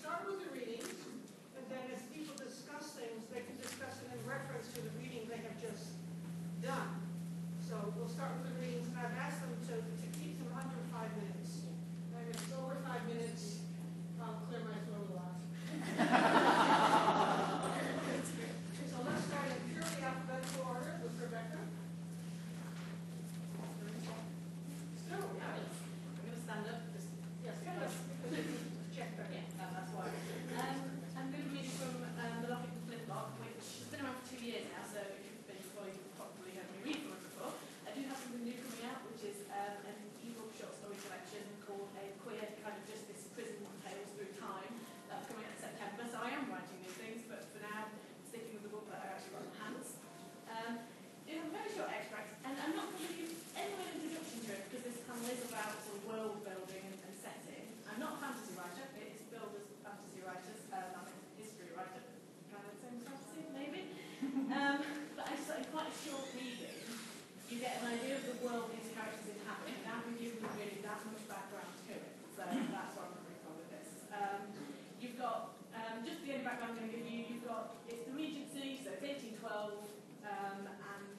start with the readings, and then as people discuss things, they can discuss it in reference to the reading they have just done. So we'll start with the readings, and I've asked them to keep them under 5 minutes. And if it's over 5 minutes, I'll clear my throat a lot. So let's start in purely alphabetical order with Rebecca. Still, yeah. I'm going to stand up. Yes, check that. Yeah, that's why. I'm going to read from the Locket and Flint Block, which has been around for 2 years now, so if you've been following, you've probably heard me read from it before. I do have something new coming out, which is an e-book short story collection called A Queer Kind of Justice Prison Tales Through Time. That's coming out in September, so I am writing new things, but for now, sticking with the book that I've actually got in my hands. It's a very short extract, and I'm not going to give any introduction to it because this panel is about sort of world building and setting. I'm not a fantasy writer, it is billed as fantasy writers, I'm a history writer, kind of same fantasy maybe. But I just in quite a short reading, you get an idea of the world these characters inhabit without giving them really that much background to it. So that's what I'm coming from with this. You've got, just the only background I'm going to give you, it's the Regency, so it's 1812, and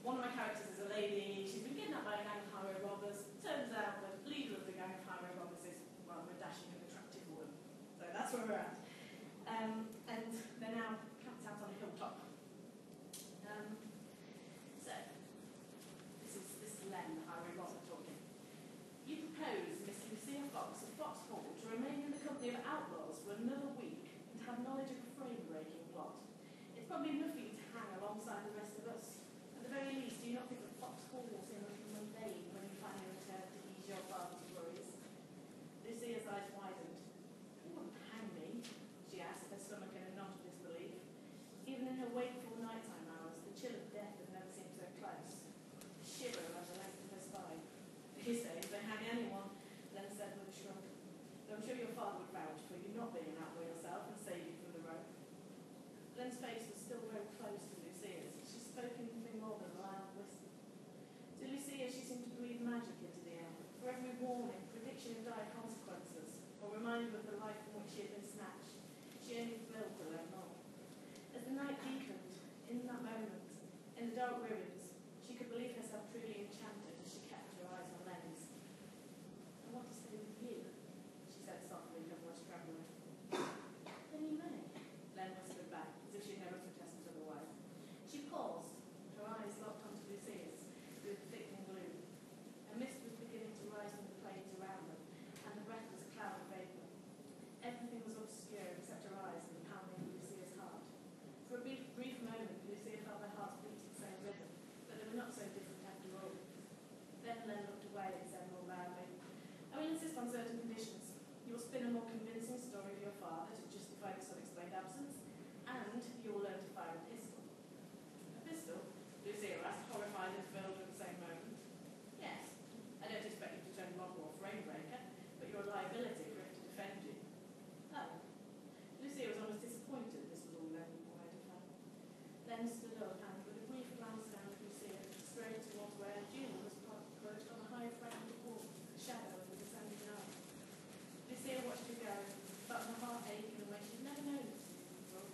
one of my characters is a lady, she's been kidnapped by a gang of highway robbers. Turns out the leader of the gang of highway robbers is, well, a dashing and attractive woman. So that's where we're at. And they're now camped out on a hilltop. So, this is Len, the highway robber, talking. You propose Miss Lucia Fox of Foxhall to remain in the company of outlaws for another week and have knowledge of a frame-breaking plot. It's probably enough for you to hang alongside the rest of us. At the very least, do you not think that Foxhall will seem a little mundane when you finally return to ease your father's worries? Lucia's eyes widened. You wouldn't hang me, she asked, her stomach in a knot of disbelief. Even in her wakeful nighttime hours, the chill of death had never seemed so close. A shiver ran the length of her spine. These days, they hang anyone, Len said with a shrug. Though I'm sure your father would vouch for you not being an outlaw yourself and save you from the rope. Len's face was still very close to Lucia's. She spoke anything more than a loud whisper. To Lucia, she seemed to breathe magic into the air. For every warning, prediction of dire consequences, or reminder of the life from which she had been snatched, she only thrilled to learn more. As the night deepened, in that moment, in the dark ruins, she could believe herself truly enchanted as she kept her eyes on Len's. "I want to stay with you," she said softly, her voice trembling. "Then you may," Len whispered back, as if she had never protested otherwise. She paused, her eyes locked onto Lucia's through the thickening gloom. A mist was beginning to rise from the plains around them, and the breath was a cloud of vapour. Everything was obscure except her eyes and the pounding of Lucia's heart. For a brief moment, Lucia felt their hearts beat to the same rhythm, but they were not so different after all. Then Len looked away and said more loudly, "I will insist on certain conditions. You will spin a more convincing story of your father to justify this unexplained absence, and you will learn to fire a pistol." "A pistol?" Lucia asked, horrified and thrilled at the same moment. "Yes. I don't expect you to turn robber or frame breaker, but you're a liability for it to defend you." "Oh." Lucia was almost disappointed this was all Len wanted of her. Len stood up and, with a brief glance down at Lucia, strode towards where June was perched on a high frame of wall, a shadow of the descending night. Lucia watched her go, felt her heart ache in a way she'd never known it before.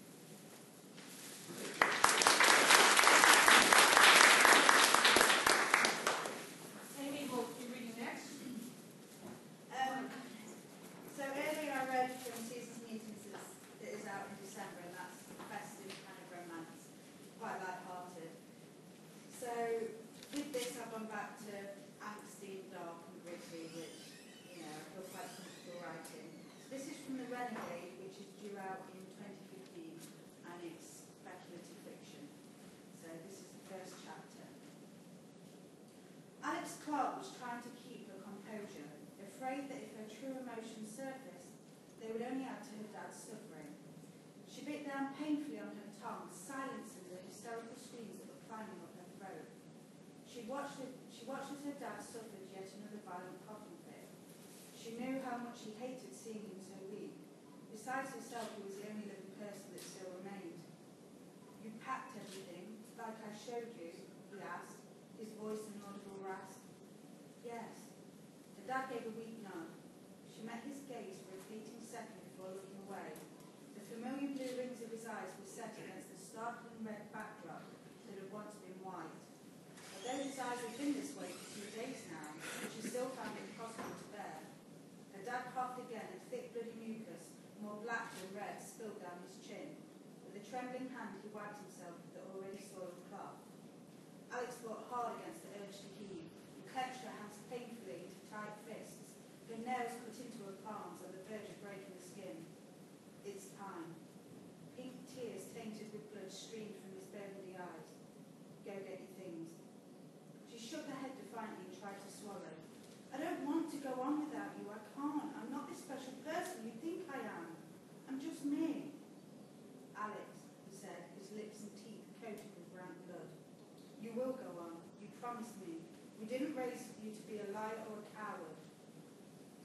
Amy will be reading next. So earlier I read from Susan's Meetings that is out in December, and that's festive kind of romance, quite light-hearted. So with this I've gone back to angsty, dark and gritty, which, you know, I feel quite comfortable writing. So this is from The Renegade, which is due out in 2015, and it's speculative fiction. So this is the first chapter. Alex Clark was trying to keep her composure, afraid that if her true emotions surfaced, they would only add to her dad's suffering. She bit down painfully on her tongue, silencing the hysterical screams that were climbing up her throat. She watched as her dad suffered yet another violent coughing fit. She knew how much he hated seeing him so weak. Besides herself, he was the only living person that still remained. "You packed everything, like I showed you?" he asked, his voice an audible rasp. "Yes." The dad gave a weak nod. She met his gaze for a fleeting second before looking eyes were set against the startling red backdrop that had once been white. Although his eyes had been this way for 2 days now, she still found it impossible to bear. Her dad coughed again, and thick bloody mucus, more black than red, spilled down his chin. With a trembling hand, he wiped himself with the already soiled cloth. Alex fought hard against the urge to heave, and clenched her hands painfully into tight fists, her nails cut into her palms on the verge of breaking the skin. It's time. Pink tears tainted with blood streamed from his burgundy eyes. Go get your things. She shook her head defiantly and tried to swallow. I don't want to go on without you. I can't. I'm not this special person you think I am. I'm just me. Alex, he said, his lips and teeth coated with brown blood. You will go on. You promised me. We didn't raise you to be a liar or a coward.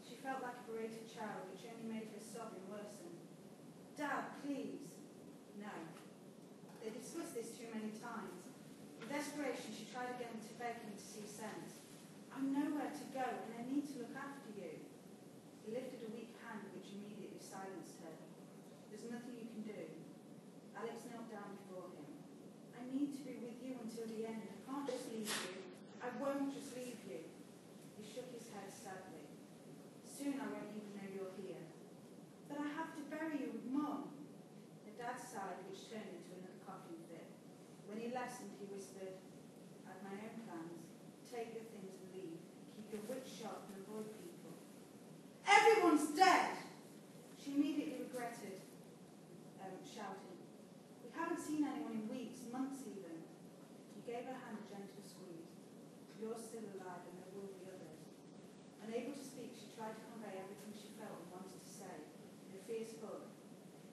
She felt like a berated child, which only made her sobbing worsen. Dad, please. No. They discussed this too many times. In desperation, she tried again to beg him to see sense. I'm nowhere to go, and I need to look after you. He lifted a weak hand, which immediately silenced her. There's nothing you can do. Alex knelt down before him. I need to be with you until the end. I can't just leave you. I won't just leave you. He shook his head sadly. Soon I won't even know you're here. But I have to bury you with Mum. Her dad sighed, which turned into another coughing fit. When he lessened, he whispered, I've my own plans. Take your things and leave. Keep your wits sharp and avoid people. Everyone's dead! She immediately regretted shouting. We haven't seen anyone in weeks, months even. He gave her hand a gentle squeeze. You're still alive and there will be others. Unable to speak, she tried to convey everything she felt and wanted to say, in a fierce hug.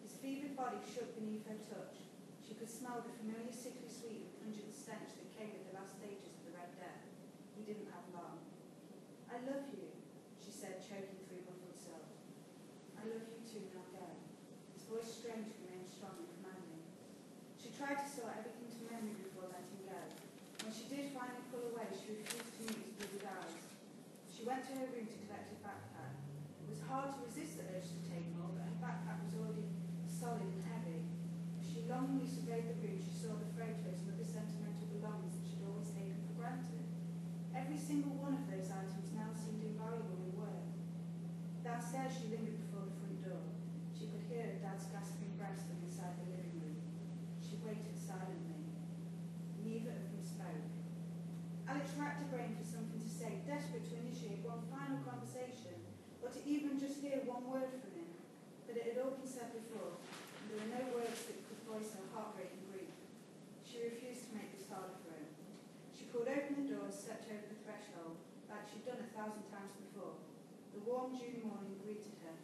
His fevered body shook beneath her touch. She could smell the familiar sickly sweet and pungent stench that came with the last stages of the Red Death. He didn't have long. I love you, she said, choking through muffled sobs. I love you too, now go. His voice strangely remained strong and commanding. She tried to store everything to memory before letting go. When she did finally pull away, she refused to meet his vivid eyes. She went to her room to collect her backpack. It was hard to resist the urge to take more, but her backpack was already solid and heavy. As she longingly surveyed the room, she saw the photos and other sentimental belongings that she'd always taken for granted. Every single one of those items now seemed invaluable in worth. Downstairs, she lingered before the front door. She could hear her dad's gasping breaths from inside the living room. She waited silently. Neither of them spoke. Alex racked her brain for something to say, desperate to initiate one final conversation, or to even just hear one word from him. But it had all been said before, and there were no words that could voice her heartbreaking grief. She refused to make this harder for him. She pulled open the door and stepped over the threshold, like she'd done 1,000 times before. The warm June morning greeted her.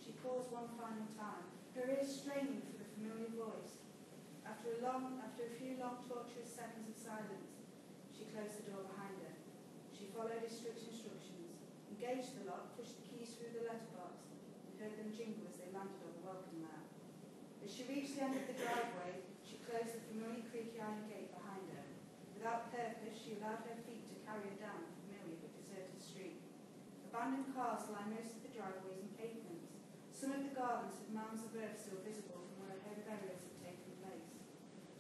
She paused one final time, her ears straining for the familiar voice. After a few long, tortuous seconds of silence, she closed the door behind her. She followed his strict instructions, engaged the lock, pushed the keys through the letterbox, and heard them jingle as they landed on the welcome mat. As she reached the end of the driveway, she closed the familiar creaky iron gate behind her. Without purpose, she allowed her feet to carry her down the familiar but deserted street. Abandoned cars line most of the driveways and pavements. Some of the gardens had mounds of earth still visible from where her burials had taken place.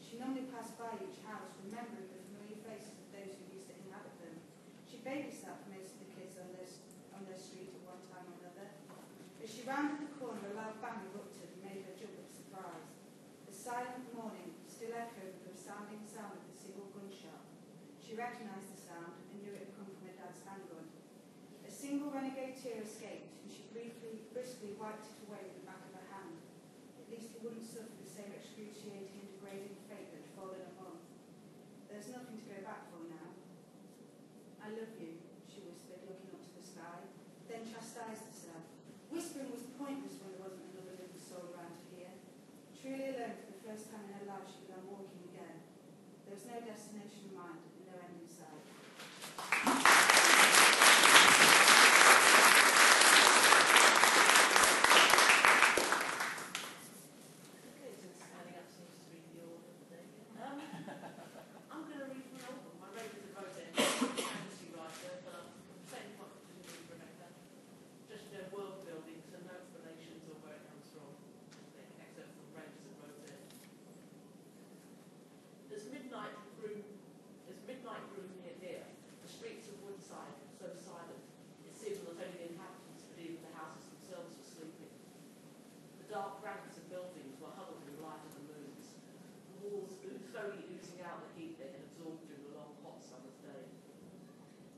She numbly passed by each house, remembering the familiar faces of those who used to inhabit them. She babysat for most of the kids on their street at one time or another. As she rounded the corner, a loud bang erupted and made her jump with surprise. The silent morning still echoed with the resounding sound of the single gunshot. She recognised the sound and knew it had come from her dad's handgun. A single renegade tear escaped, and she briskly wiped it away with the back of her hand. At least he wouldn't suffer the same excruciating and degrading fate that had fallen on Mum. There's nothing to go back for now. I love you, she whispered, looking up to the sky, then chastised herself. Whispering was pointless when there wasn't another living soul around to hear. Truly alone for the first time in her life, she began walking again. There was no destination in mind and no end in sight.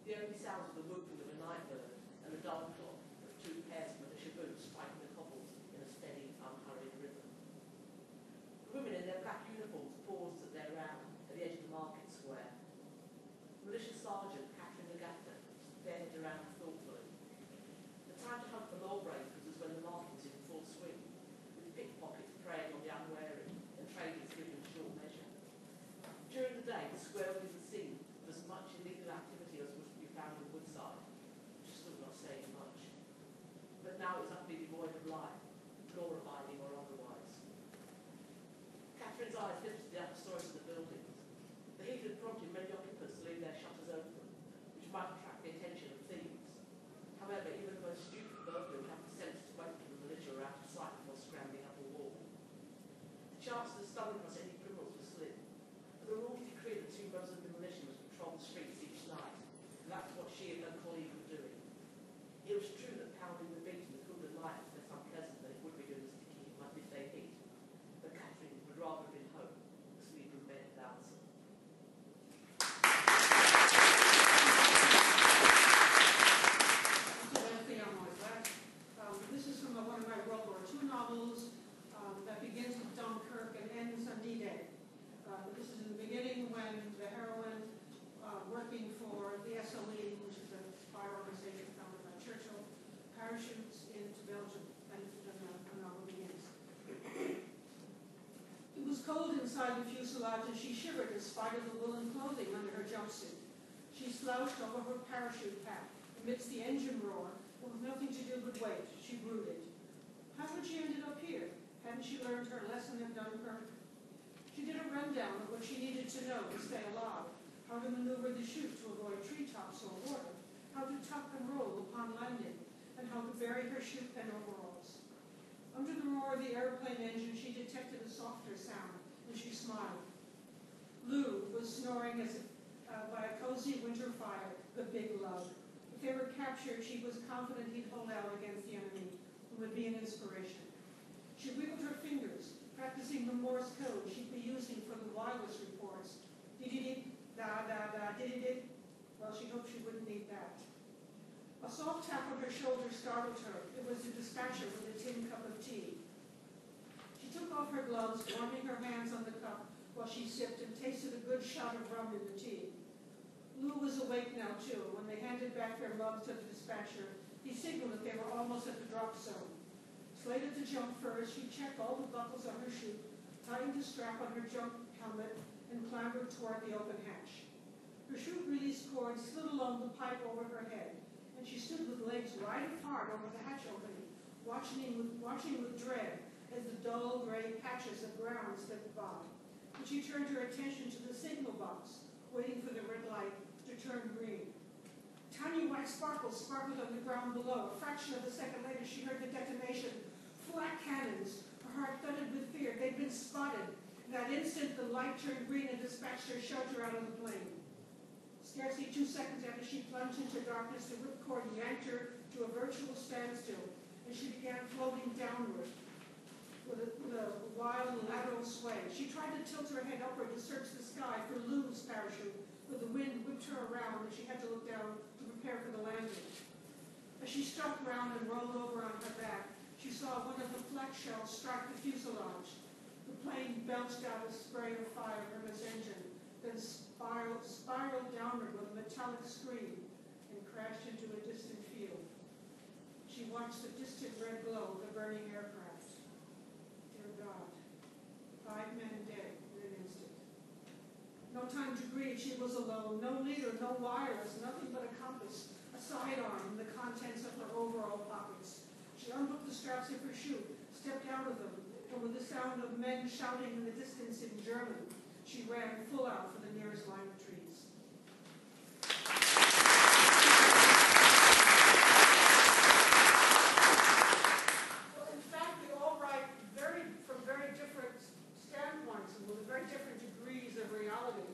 The only sounds were the whooping of a night bird and the dog clock of two pairs of militia boots striking the cobbles in a steady, unhurried rhythm. The women in their black uniforms paused at their round at the edge of the market square. Militia Sergeant Fletcher and Rebecca stared around thoughtfully. The time to hunt for lawbreakers was when the market was in full swing, with pickpockets preying on the unwary and traders given short measure. During the day, the square was the scene of as much illegal activity as was to be found in Woodside, which is still not saying much. But now it was utterly devoid of life, law-abiding or otherwise. Catherine's eyes lifted to the upper stories of the buildings. The heat had prompted many occupants to leave their shutters open, which might attract the attention of thieves. However, even the most stupid burglar would have the sense to wait until the militia were out of sight before scrambling up a wall. The chances of stumbling across any criminals were slim, but the rules decreed that 2 members of the militia must patrol the streets each night, and that's what she and her colleague were doing. It was true that pounding the beat in the cool of night was less unpleasant than it would be doing the sticky midday heat, but Catherine would rather have been home, asleep in bed with Alison. This is from one of my World War II novels that begins with Dunkirk and ends on D-Day. This is in the beginning when the heroine, working for the SLE, which is a spy organization founded by Churchill, parachutes into Belgium, and the novel begins. It was cold inside the fuselage, and she shivered in spite of the woolen clothing under her jumpsuit. She slouched over her parachute pack amidst the engine roar, and with nothing to do but wait, she brooded. How had she ended up here? Hadn't she learned her lesson at Dunkirk? She did a rundown of what she needed to know to stay alive, how to maneuver the chute to avoid treetops or water, how to tuck and roll upon landing, and how to bury her chute and overalls. Under the roar of the airplane engine, she detected a softer sound, and she smiled. Lou was snoring as if by a cozy winter fire, the big love. If they were captured, she was confident he'd hold out against the enemy and would be an inspiration. She wiggled her fingers, practicing the Morse code she'd be using for the wireless reports. Dee-dee-dee, da-da-da, dee-dee-dee. Well, she hoped she wouldn't need that. A soft tap on her shoulder startled her. It was the dispatcher with a tin cup of tea. She took off her gloves, warming her hands on the cup while she sipped and tasted a good shot of rum in the tea. Lou was awake now, too. When they handed back their mugs to the dispatcher, he signaled that they were almost at the drop zone. Slated to jump first, she checked all the buckles on her chute, tightened the strap on her jump helmet, and clambered toward the open hatch. Her chute release cord slid along the pipe over her head, and she stood with legs right apart over the hatch opening, watching with dread as the dull gray patches of ground slipped by. And she turned her attention to the signal box, waiting for the red light to turn green. Tiny white sparkles sparkled on the ground below. A fraction of a second later, she heard the detonation. Flat cannons. Her heart thudded with fear. They'd been spotted. In that instant, the light turned green and dispatched her shelter out of the plane. Scarcely 2 seconds after she plunged into darkness, the whipcord yanked her to a virtual standstill, and she began floating downward with a wild lateral sway. She tried to tilt her head upward to search the sky for Lou's parachute, but the wind whipped her around, and she had to look down to prepare for the landing. As she struck round and rolled over on her back, she saw one of the flak shells strike the fuselage. The plane belched out a spray of fire from its engine, then spiraled downward with a metallic scream and crashed into a distant field. She watched the distant red glow of the burning aircraft. Dear God, 5 men dead in an instant. No time to grieve, she was alone. No leader, no wireless, nothing but a compass, a sidearm, and the contents of her overall pockets. She unhooked the straps of her chute, stepped out of them, and with the sound of men shouting in the distance in German, she ran full out for the nearest line of trees. Well, in fact, we all write from very different standpoints and with very different degrees of reality.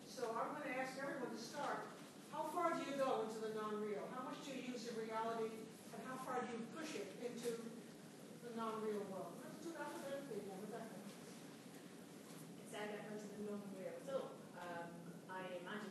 So I'm going to ask everyone to start. How far do you go into the non-real? How much do you use your reality, and how far do you push it into the non-real world? Let's do that with everything, Rebecca. It's out into the non-real. So, I imagine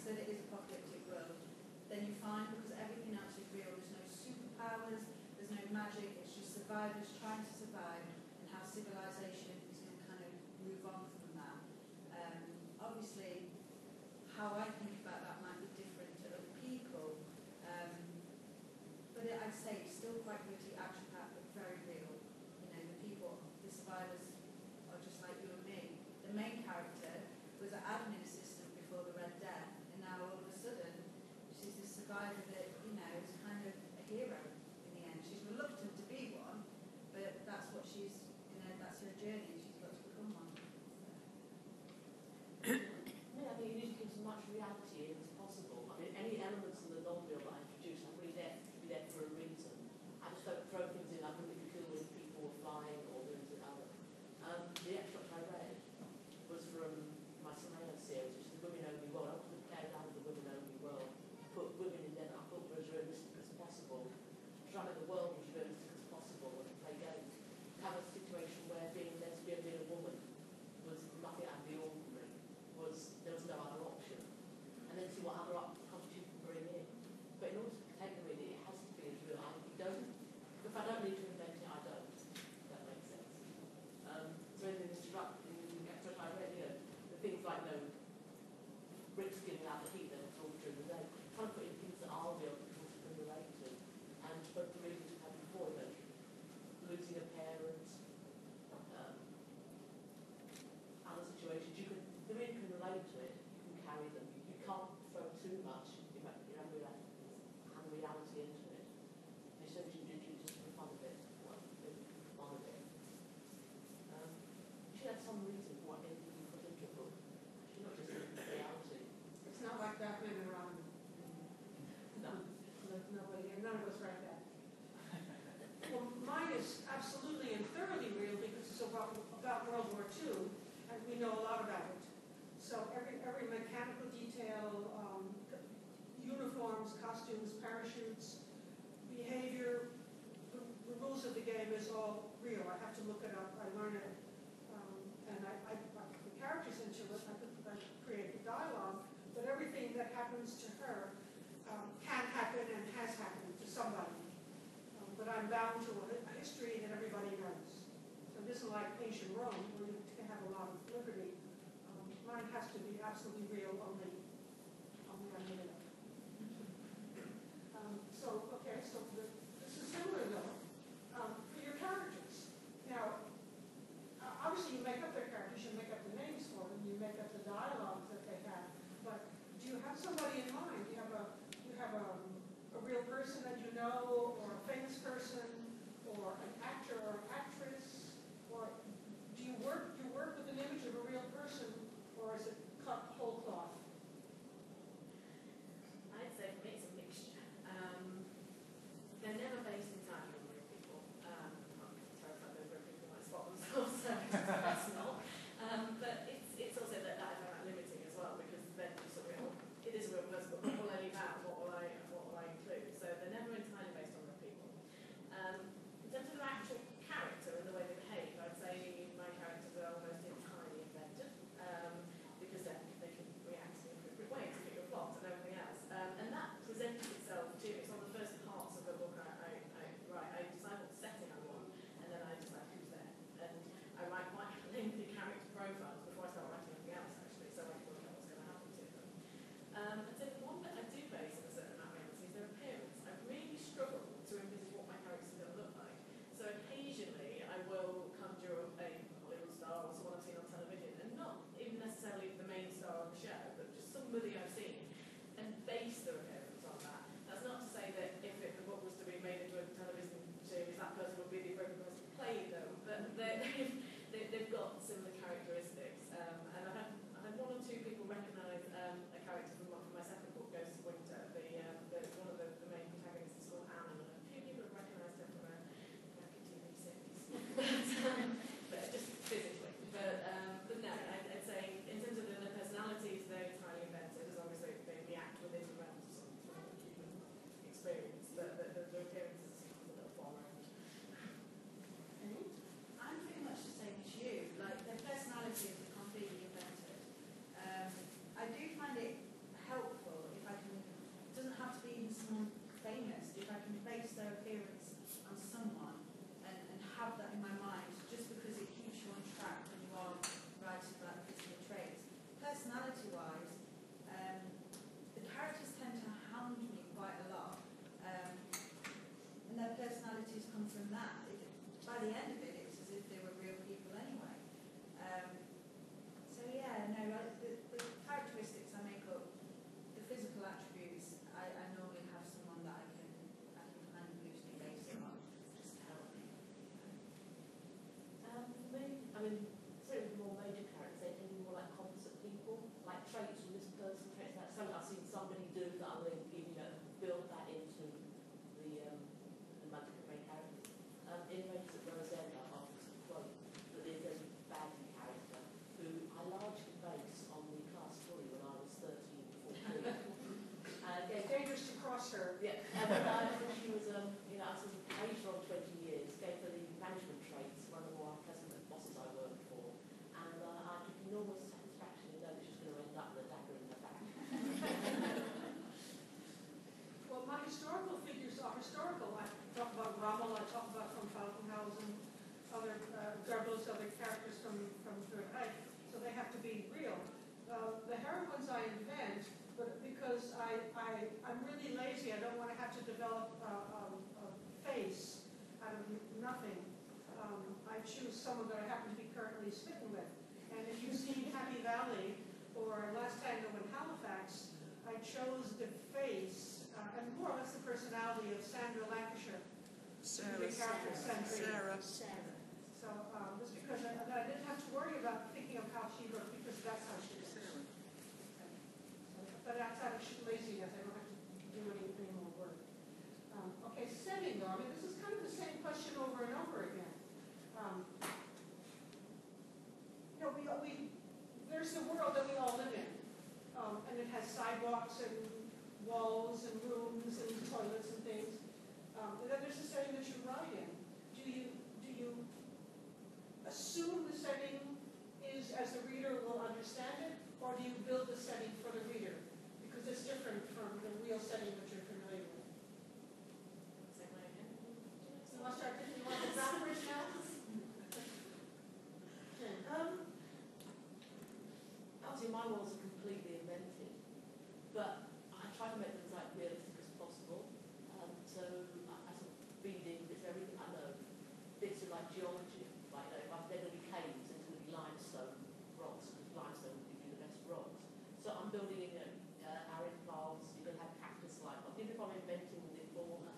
that it is a apocalyptic world, then you find, because everything else is real, there's no superpowers, there's no magic, it's just survivors trying to survive, and how civilization is going to kind of move on from that. Obviously, how I think about that might be different to other people, but I'd say it's still quite gritty, action-packed, but very real. You know, the people, the survivors are just like you and me. The main character was an admin assistant before the Red Death, and now all of a sudden she's this survivor that, you know, is kind of a hero in the end. She's reluctant to be one, but that's what she's, you know, that's her journey, and she's got to become one. Yeah, I think you need to give as much reality in as possible. I mean, any elements in the non-real that I introduce, I'm really there to be there for a reason. I just don't throw things in. I wouldn't be cool if people were flying or doing the other. The excerpt I read was from my surveillance series, which is the Women Only World. I wanted to play down the Women Only World, put women in there that I thought were as realistic as possible, try to make the world as realistic as possible and play games. Have a situation where being lesbian, being a woman, was nothing out of the ordinary. There was no other option. And then see what other options you can bring in. But in order to take the reading, it has to be as real. If I don't need to invent it, I don't. If that makes sense. So in the excerpt I read, you know, the things like, you know, bricks giving out the heat that was all during the day, trying to put in things that are real that people can relate to. And but the readings we've had before, you know, losing a parent, other situations, the reader can relate to it, you can carry them. You can't throw too much reality into it. You simply do just for the fun of it. You should have some reason for what anything you put into a book. Actually, not just reality. It's not like Batman and Robin. No. None of us write that. Well, mine is absolutely and thoroughly real because it's about World War II, and we know a lot about it. So every mechanical detail, uniforms, costumes, parachutes, behavior, the rules of the game is all real. I have to look it up. I learn it, and I put the characters into it. I create the dialogue, but everything that happens to her can happen and has happened to somebody. But I'm bound to a history that everybody knows. So this isn't like ancient Rome, where you can have a lot of liberty. Mine has to be absolutely real, only I made it up. So this is similar though, for your characters. Now, obviously you make up their characters, you make up the names for them, you make up the dialogues that they have, but do you have somebody in mind? Do you have a real person that you know, or a famous person, or an actor or actress, or do you work with an image of a real person, or is it cut whole cloth? develop a face out of nothing, I choose someone that I happen to be currently smitten with. And if you've seen Happy Valley or Last Tango in Halifax, I chose the face and more or less the personality of Sandra Lancashire. Sarah. Sarah. So just because I didn't have to worry about thinking of how she looked, because that's how she is. But that's out of laziness. I don't have to do any more work. Okay, setting though. I mean, this is kind of the same question over and over again. There's the world that we all live in, and it has sidewalks and walls and rooms and toilets and things. And then there's the setting that you write in. Do you assume the setting is as the reader will understand it, or do you build the setting for the reader? Because it's different from the real setting that you're familiar with. Say that again. So I'll start thinking about the backwards now. Obviously, my worlds are completely invented, but I try to make them as like realistic as possible. So I sort of feed in bits of everything I know. Bits of like geology, like they're going to be caves, and it's going to be limestone rocks, because limestone will give you the best rocks. So I'm building in arid plants. You're going to have cactus-like. Even if I'm inventing the fauna,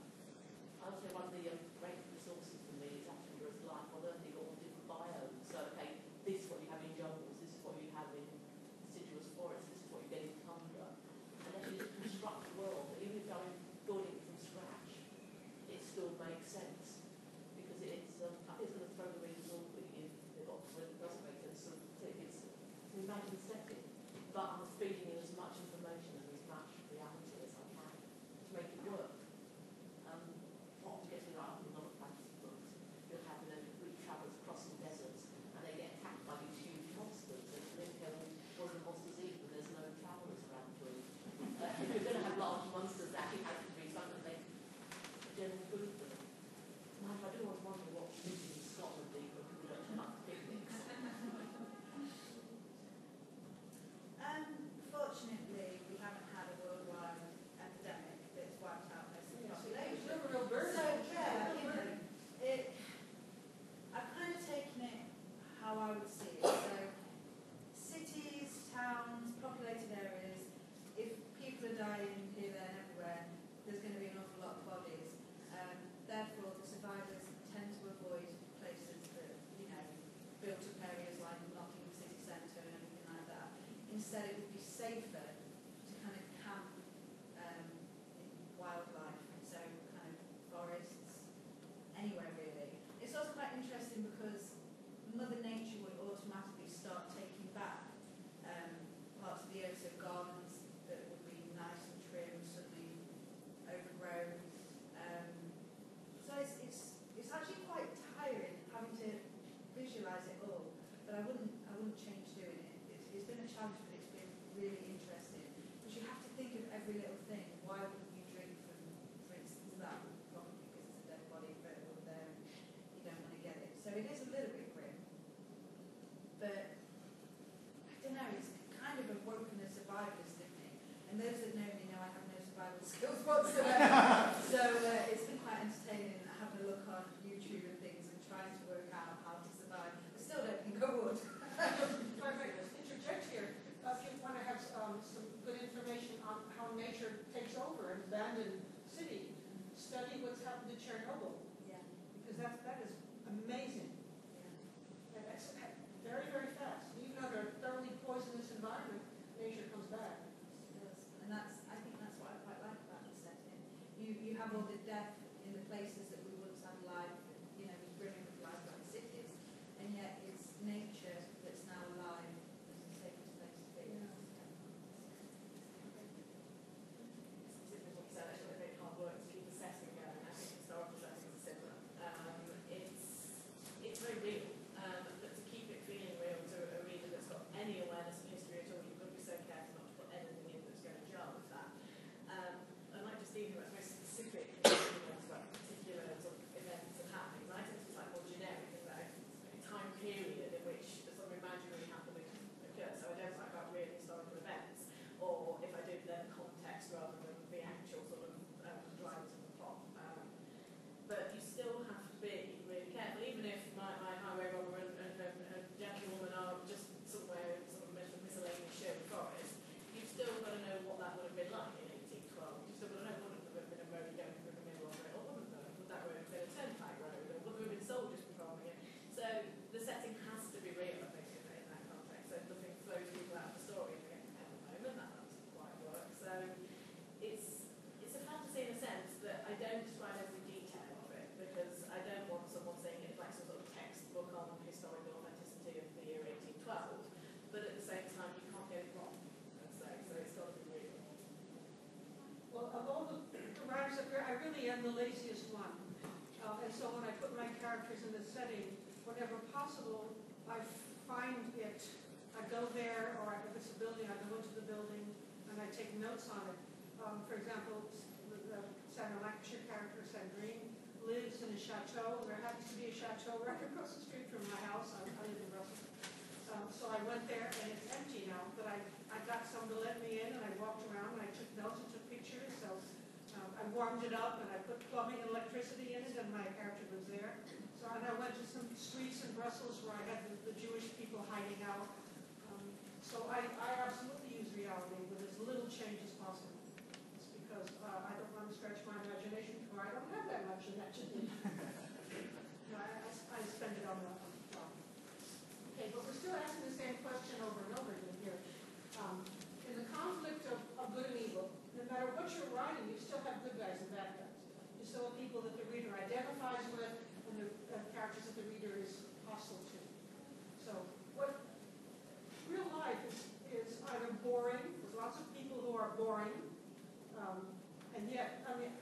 I would say one of the great resources for me is actually there is life on Earth. You've got all different biomes. So okay, this is what you have in jungles. This is what you have in deciduous forests. This is what you get in tundra. And then you construct the world. Even if I'm building it from scratch, it still makes sense, because it's I think it's going to throw the readers off when it doesn't make sense. So it's an imagined setting, but I'm feeding in as much information and as much reality as I can to make it work. What gets me right up in a lot of fantasy books, you'll have group travellers crossing deserts, and they get attacked by these huge monsters, and they go, what do the monsters eat when there's no travellers around to eat? If you're going to have large monsters, that actually has to be something they general food for them. I do always wonder what cities in Scotland eat when people don't turn up for picnics. Fortunately, we haven't had a worldwide epidemic that's wiped out most of the population. You're a real bird. So, I've kind of taken it how I would see it. So, cities, towns, populated areas, if people are dying here, there, and everywhere, there's going to be an awful lot of bodies. Therefore, the survivors tend to avoid places that, built up areas like Nottingham city centre and everything like that. Instead, it would be safer to kind of camp in wildlife, so kind of forests, anywhere really. It's also quite interesting because Mother Nature would automatically start taking back parts of the earth, so gardens that would be nice and trim, suddenly overgrown. So it's actually quite tiring having to visualise it all, but I wouldn't change doing it. It's been a challenge, but it's been really interesting, because you have to think of every little thing. Why wouldn't you drink from, for instance, that? Probably because it's a dead body further over there and you don't want to get it. So it is a little bit grim, but I don't know, it's kind of awoken the survivors in me. And those that know me know I have no survival skills whatsoever. So it's been quite entertaining having a look on YouTube and things and trying to work out how to survive. I still don't think I would. If I might just interject here, if you want to have some good information on how nature takes over an abandoned city, study what's happened to Chernobyl, Yeah. because that is amazing. And that's very, very fast. Even under a thoroughly poisonous environment, nature comes back. And I think that's what I quite like about the setting. You have all the death in the places that we once had life, was brimming with life like cities, and yet it's nature that's now alive as the safest place to be. Specifically what you said, actually, very hard work to keep the setting going. I think historical settings are similar. It's very real, but to keep it feeling real to a reader that's got any awareness of history at all, you've got to be so careful not to put anything in that's going to jar with that. And like Justine, who was very specific in am the laziest one. And so when I put my characters in the setting, whenever possible, I find it. I go there, or if it's a building, I go into the building and I take notes on it. For example, the Southern Lancashire character, Sandrine, lives in a chateau. There happens to be a chateau right across the street from my house. I live in Brussels. So I went there, and it's empty now, but I got someone to let me in, and I walked around, and I took notes and took pictures. So I warmed it up, and I put plumbing and electricity in it, and my character was there. So, and I went to some streets in Brussels where I had the Jewish people hiding out. So I absolutely use reality with as little change as possible. It's because I don't want to stretch my imagination, or I don't have that much imagination. I spend it on the plot. Okay, but we're still asking the same question over and over again here. In the conflict of good and evil, no matter what you're writing, you still have good guys and bad guys. You still have people that the reader identifies with, and the characters that the reader is hostile to. So what real life is either boring. There's lots of people who are boring, and yet, I mean,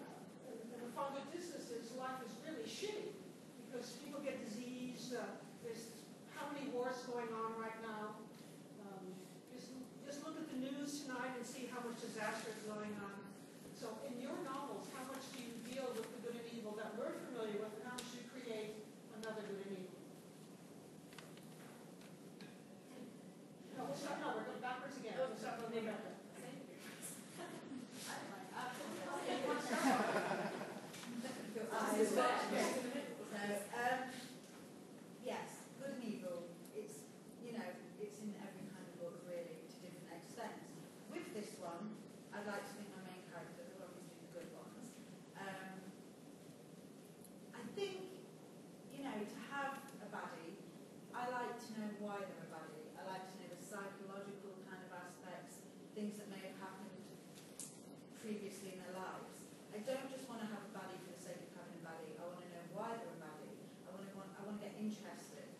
in the fun of business is life is really shitty because people get disease. There's how many wars going on right now. Just look at the news tonight and see how much disaster is going on. So in your novels, how much do you deal with the good and evil that we're familiar with, and how much do you create another good and evil? No, we're going backwards again. We'll start from Rebecca. Yes, good and evil. It's, it's in every kind of book really, to different extents. With this one, I'd like to think my main characters are obviously the good ones. I think, to have a baddie, I like to know why they're a baddie. I like to know the psychological kind of aspects, things that may have happened previously in their lives. I don't just want to have a baddie for the sake of having a baddie. I want to know why they're a baddie. I want to get interested.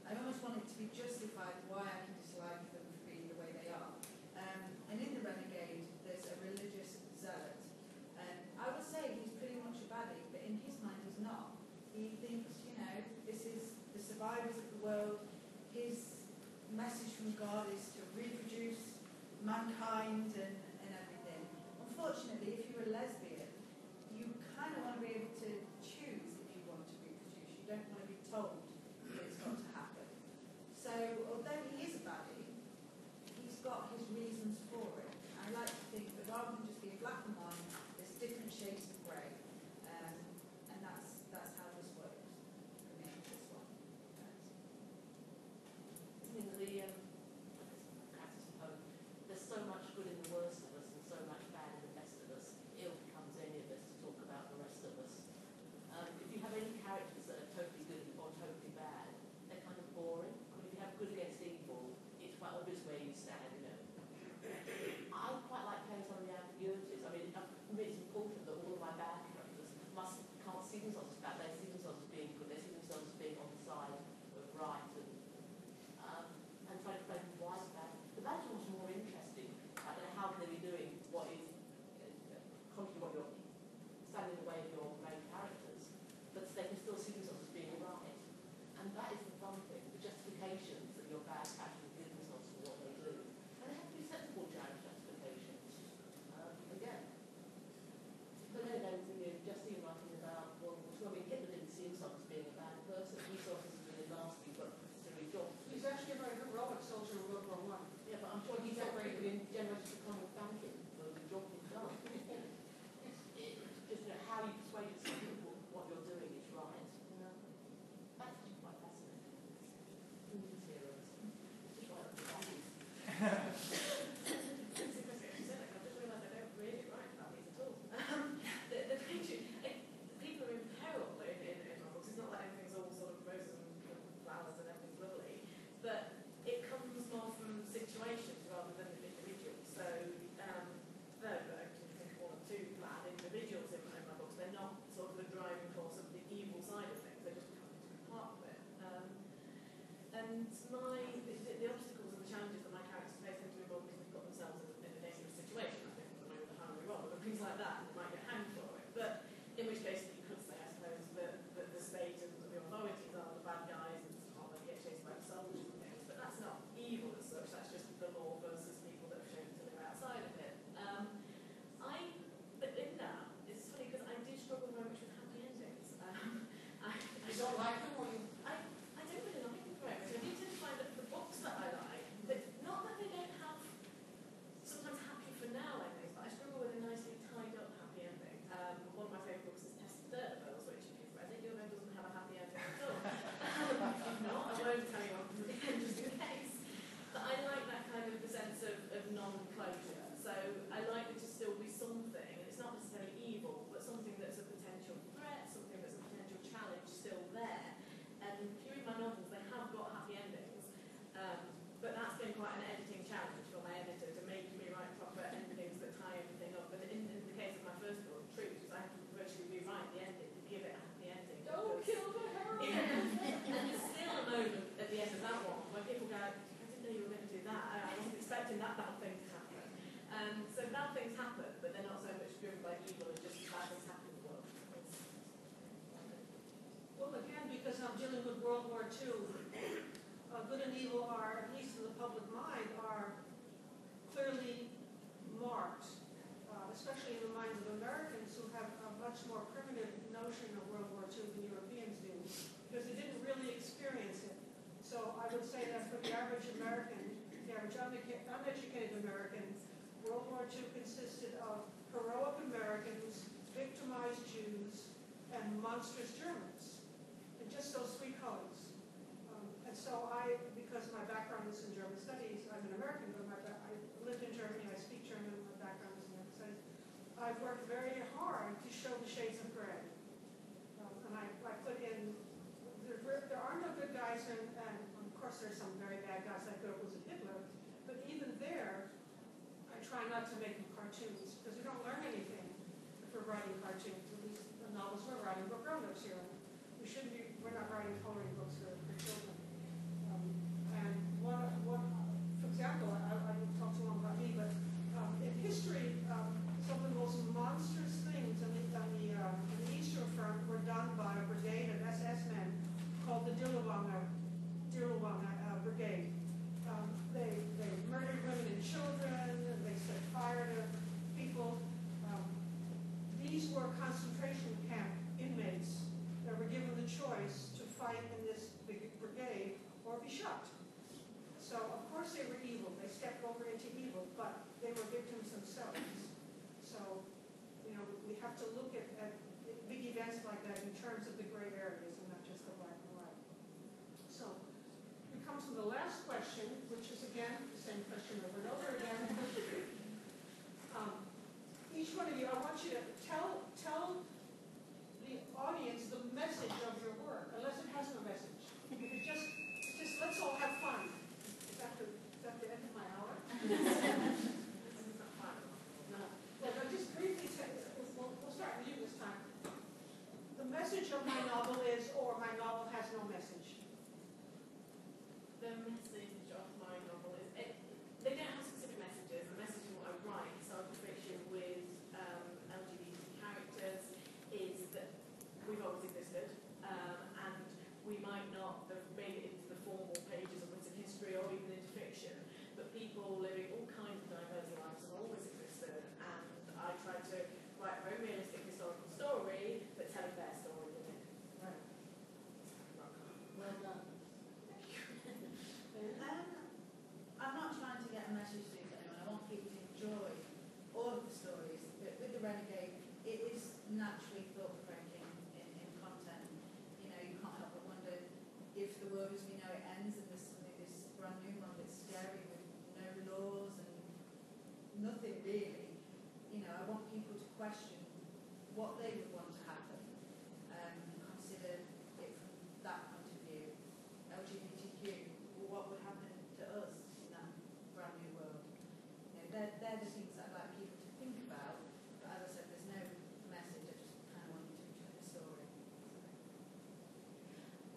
I almost want it to be justified why I can dislike them for being the way they are. And in The Renegade, there's a religious zealot. And I would say he's pretty much a baddie, but in his mind he's not. He thinks, this is the survivors of the world. His message from God is to reproduce mankind and everything. Unfortunately, if you're a lesbian, you kind of want to be able to choose if you want to reproduce. You don't want to be told that it's got to happen. So, although he is a baddie, he's got his reasons for it. I like to think that rather than just being black and white, there's different shades of grey. And that's how this works for me, this one. There's so much good in the worst of us and so much bad in the best of us. It becomes any of us to talk about the rest of us. If you have any characters that are totally good or totally bad, they're kind of boring. I mean, if you have good against evil, it's quite obvious where you stand, I quite like playing some of the ambiguities. I mean, it's important that all of my bad characters can't see themselves as bad. They see themselves as being good. They see themselves as being on the side of right and try to explain why it's bad. The bad one's more interesting. I don't know how can they be doing what is contrary to what you're standing in the way of your main characters, but they can still see themselves as being right. And that is the fun thing, the justifications that your bad characters give themselves for what they do. And they have to be sensible justifications. Again. But then Justine writing about, Hitler didn't see himself as being a bad person. He saw himself as really nasty, but considering job. He's actually a very heroic soldier in World War I. Yeah, but I'm sure he's operated in generous to kind of thank him for the job he's done. It's just how you persuade yourself that what you're doing is right. That's actually quite fascinating. Women's heroes. It's just right up the values. I just realised I don't really write about these at all. People are in peril in my books. It's not like anything's all sort of roses and flowers and everything's lovely, but it comes more from situations rather than individuals. So, though I can think of one or two bad individuals in my books, they're not sort of the driving force of the evil side of things. They just become part of it. And the obstacles and the challenges that my characters face tend to involve because they've got themselves in a dangerous situation. I think at the moment, the hungry robber and things like that, and they might get hanged for it. But in which case dealing with World War II, good and evil are, at least in the public mind, are clearly marked, especially in the minds of Americans who have a much more primitive notion of World War II than Europeans do, because they didn't really experience it. So I would say that for the average American, the average uneducated American, World War II consisted of heroic Americans, victimized Jews, and monstrous Germans. And just those three colors. And so because my background is in German studies, I'm an American, but I lived in Germany, I speak German, my background is in German studies. I've worked very hard to show the shades of gray. And I put in, there are no good guys, and of course there's some very bad guys like Goebbels and Hitler, but even there, I try not to make them cartoons, because we don't learn anything if we're writing cartoons. At least the novels we're writing, we're grown-ups here. We're not writing coloring books for children. And for example, I won't talk too long about me, but in history, some of the most monstrous things on the Eastern Front were done by a brigade of SS men called the Dillewanger Brigade. They murdered women and children, they set fire to people. These were concentration camp inmates that were given the choice to fight in this brigade or be shot. So, of course they were evil. They stepped over into evil, but they were victims themselves. So, we have to look at big events like that in terms of the gray areas and not just the black and white. So, we come to the last question, which is, again, the same question over and over again. Each one of you, I want you to tell the audience the message of your work, unless it has no message. It's just let's all have fun. Is that the end of my hour? No. Well, but just briefly say, we'll start with you this time. The message of my novel is, or my novel has no message. The message of my novel is, they don't have specific messages. The message of what I write, historical fiction with LGBT characters, is that we've always existed, and we might not have made it into the formal pages of written history or even into fiction, but people living all kinds of diverse lives have always existed, and I try to write a very realistic historical story, but telling their story with it. Right. Well done. I'm not trying to get a message to anyone. I want people to enjoy all of the stories. But with The Renegade, it is naturally thought-provoking in content. You can't help but wonder if the world as we know it ends and there's suddenly this brand new one that's scary with no laws and nothing really. I want people to question what they would want to happen, consider it from that point of view. LGBTQ, what would happen to us in that brand new world? They're the things I'd like people to think about. But as I said, there's no message. I just kind of want you to enjoy the story.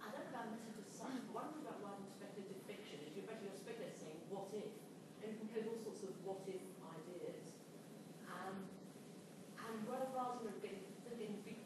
I don't know about message as such, but one thing about writing speculative fiction is you're speculating what if, and you can pose all sorts of what if ideas. And rather than getting big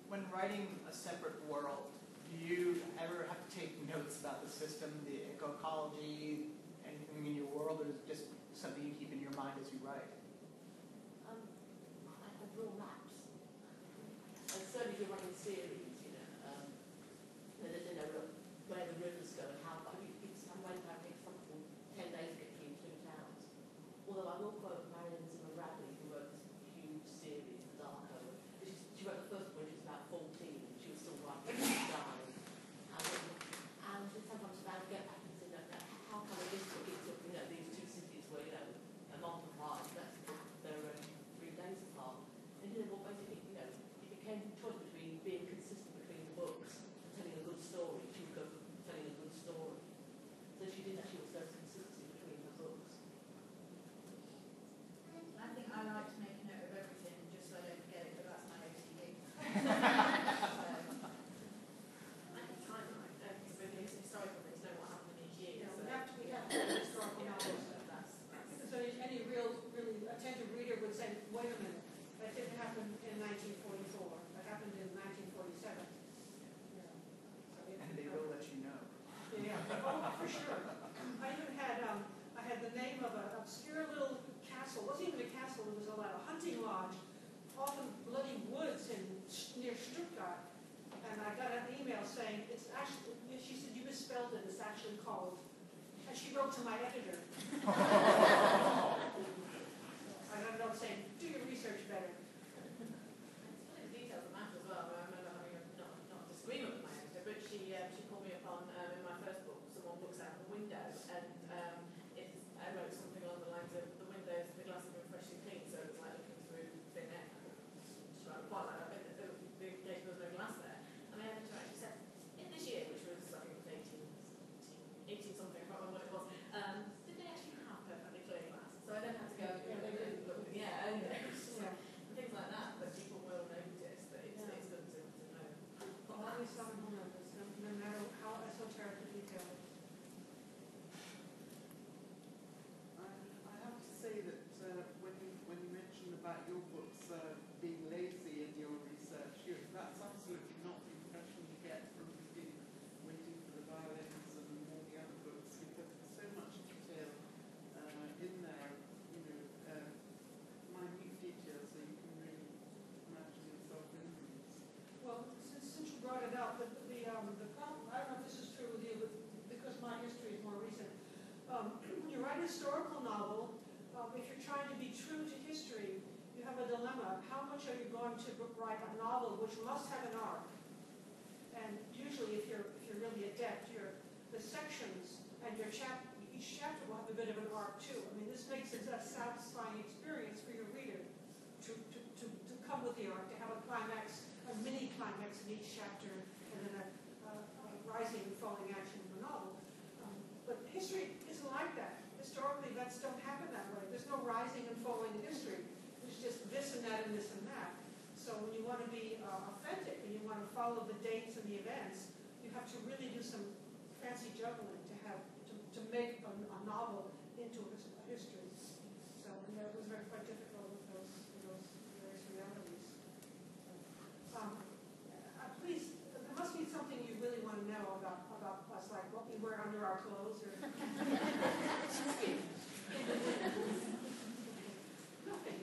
when writing a separate world, do you ever have to take notes about the system, the ecology, anything in your world, or is it just something you keep in your mind as you write? I draw maps. And certainly if you're running series, where the rivers go and how far. I'm waiting to take something 10 days to get between two towns. Although I will quote Marion Zimmer Radley, who wrote this huge series, The Dark Hour. She wrote the first one when she was about 14, and she was still writing when she died. And sometimes I get back and say, how come this book it took, these two cities were, a month apart, they're 3 days apart. And well, basically, it became a choice between being consistent between the books and telling a good story. She would go for telling a good story. So she did actually also have consistency between the books. I think I like to make a note of everything just so I don't forget it, but that's my OCD. Historical things know what happened in each year. We have to do historical novels. So any really attentive reader would say, wait a minute, that didn't happen in 1944. That happened in 1947. And they will let you know. Yeah, oh, for sure. I even had I had the name of an obscure little castle. It wasn't even a castle. It was a hunting lodge off in bloody woods near Stuttgart. And I got an email saying it's actually. She said you misspelled it. It's actually called. And she wrote to my editor. I got a note saying, do your research better. It's one of the details that matter as well. I remember having not a disagreement with my editor, but she called me upon in my first book, someone looks out the window, and I wrote something along the lines of the windows, the glass had been freshly cleaned, so it was like looking through thin air. She wrote quite like that, but the occasion there was no glass there. And my editor actually said, in this year, which was I think it was 18 something, I can't remember what it was, did they actually have perfectly clear glass? So I don't have to go and look. Things like that people will notice that it's good to know. Always something to notice, no matter how esoteric the detail is. I have to say that when you mentioned about your books being lazy in your research, that's absolutely not the impression you get from reading Waiting for the Violins and all the other books, because there's so much detail in there, minute detail, so you can really imagine yourself in them. Well, since you brought it up, the problem, I don't know if this is true with you, but because my history is more recent. When you write a historical novel, if you're trying to be true to history, you have a dilemma. How much are you going to write a novel which must have an arc? And usually, if you're really adept, the sections and each chapter will have a bit of an arc too. I mean, this makes it a satisfying experience for your reader to come with the arc, to have a climax, a mini climax in each chapter, and then a rising and falling action in the novel. But history isn't like that. Historically, events don't happen that way. There's no rising and falling in history. There's just this and that and this and that. So when you want to be authentic and you want to follow the dates and the events, you have to really do some fancy juggling to make a novel into a history. So it was quite difficult with those various realities. Please, there must be something you really want to know about us, like what we wear under our clothes, or nothing.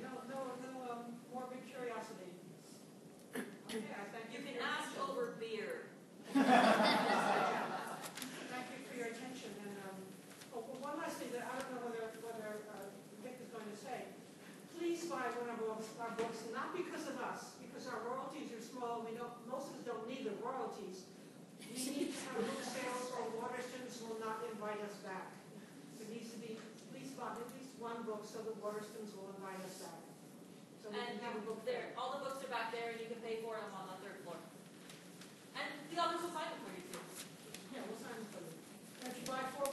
No morbid curiosity. Okay, I thank you. You can ask over beer. Thank you for your attention. And one last thing that I don't know whether Vic is going to say. Please buy one of our books, not because of us, because our royalties are small. Most of us don't need the royalties. We need to have book sales, or Waterstones will not invite us back. It needs to be, please buy at least one book so that Waterstones will invite us back. So we can have a book there, all the books are back there, and you can pay for them on the 3rd floor. And the others will sign them for you too. Yeah, we'll sign them for you. And if you buy 4